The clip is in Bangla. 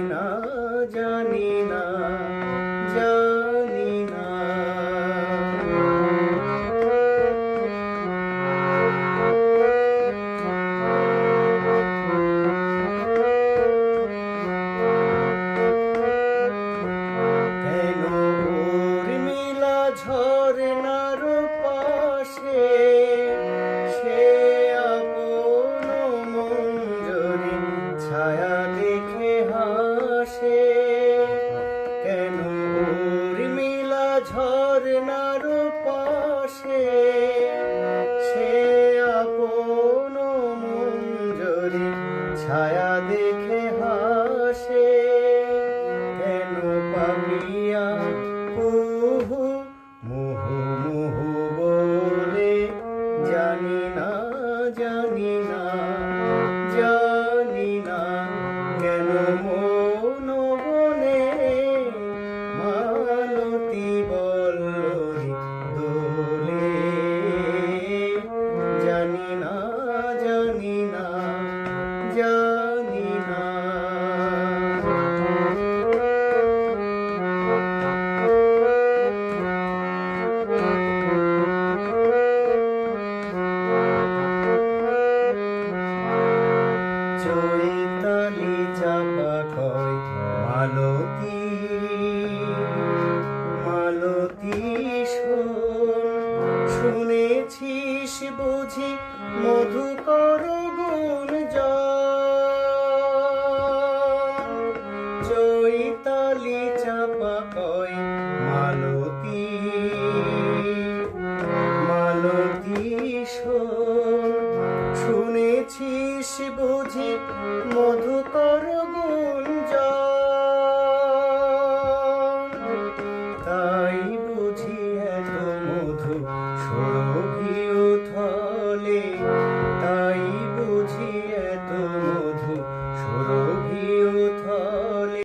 না জানি না জানি না কেন উর্মিলা ঝরনার পাশে সে আপন মঞ্জরি ছায়া দেখে হাসে কেন উর্মিলা ঝরনার পাশে সে আপন মঞ্জরি ছায়া দেখে হাসে কেন পাপিয়া কুহু মুহু মুহু বলে জানি না জানি না জানি না কেন মন বনে মালতী বল্লরী দোলে জানি না জানি না জানি না চৈতালি চাপা কয় মালতী মালতী শোন শুনেছিস বুঝি মধুকর